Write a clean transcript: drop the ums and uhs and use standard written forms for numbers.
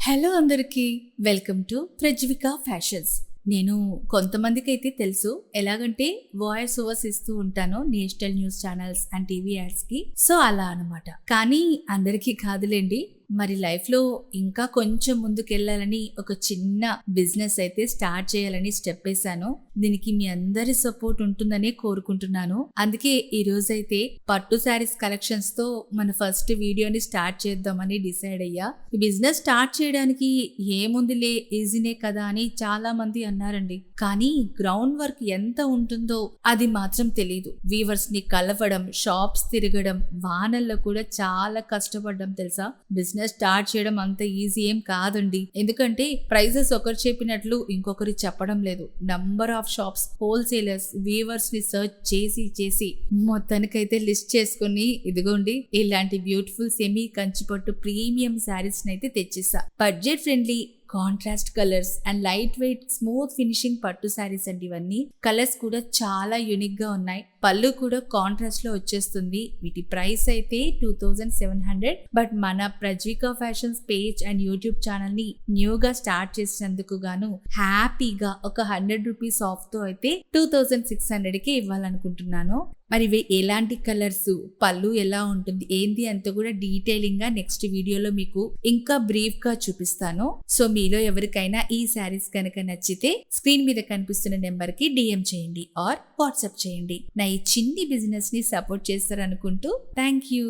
Hello అందరికీ welcome to ప్రజ్విక fashions. నేను కొంతమందికి అయితే తెలుసు, ఎలాగంటే వాయిస్ ఓవర్స్ ఇస్తూ ఉంటాను national news channels and TV ads కి. సో అలా అనమాట. కానీ అందరికీ కాదులేండి. మరి లైఫ్ లో ఇంకా కొంచెం ముందుకెళ్లాలని ఒక చిన్న బిజినెస్ అయితే స్టార్ట్ చేయాలని స్టెప్ వేసాను. దీనికి మీ అందరి సపోర్ట్ ఉంటుందనే కోరుకుంటున్నాను. అందుకే ఈ రోజు అయితే పట్టు శారీస్ కలెక్షన్స్ తో మన ఫస్ట్ వీడియోని స్టార్ట్ చేద్దామని డిసైడ్ అయ్యా. ఈ బిజినెస్ స్టార్ట్ చేయడానికి ఏముందిలే, ఈజీనే కదా అని చాలా మంది అన్నారండి. కానీ గ్రౌండ్ వర్క్ ఎంత ఉంటుందో అది మాత్రం తెలియదు. వీవర్స్ ని కలవడం, షాప్స్ తిరగడం, వానల్లో కూడా చాలా కష్టపడ్డం తెలుసా. బిజినెస్ స్టార్ట్ చేయడం అంత ఈజీ ఏం కాదండి. ఎందుకంటే ప్రైజెస్ ఒకరు చెప్పినట్లు ఇంకొకరు చెప్పడం లేదు. Number of shops, wholesalers, weavers ని సర్చ్ చేసి మొత్తానికైతే లిస్ట్ చేసుకుని ఇదిగోండి ఇలాంటి బ్యూటిఫుల్ సెమీ కంచిపట్టు ప్రీమియం శారీస్ అయితే తెచ్చేసా. Budget friendly, contrast colours and light weight smooth finishing పట్టు శారీస్ అండి. ఇవన్నీ కలర్స్ కూడా చాలా యూనిక్ గా ఉన్నాయి. పళ్ళు కూడా కాంట్రాస్ట్ లో వచ్చేస్తుంది. వీటి ప్రైస్ అయితే 2700. బట్ మన Prajwika fashions page and YouTube channel ని న్యూగా స్టార్ట్ చేసినందుకు గాను హ్యాపీగా ఒక 100 రూపీస్ ఆఫ్ తో అయితే 2600 కి ఇవ్వాలనుకుంటున్నాను. మరి ఇవి ఎలాంటి కలర్స్, పళ్ళు ఎలా ఉంటుంది, ఏంటి అంతా కూడా డీటెయిలింగ్ గా నెక్స్ట్ వీడియోలో మీకు ఇంకా బ్రీఫ్ గా చూపిస్తాను. సో మీలో ఎవరికైనా ఈ శారీస్ కనుక నచ్చితే స్క్రీన్ మీద కనిపిస్తున్న నెంబర్ కి DM చేయండి ఆర్ వాట్సాప్ చేయండి. నా ఈ చిన్ని బిజినెస్ ని సపోర్ట్ చేస్తారనుకుంటూ థ్యాంక్ యూ.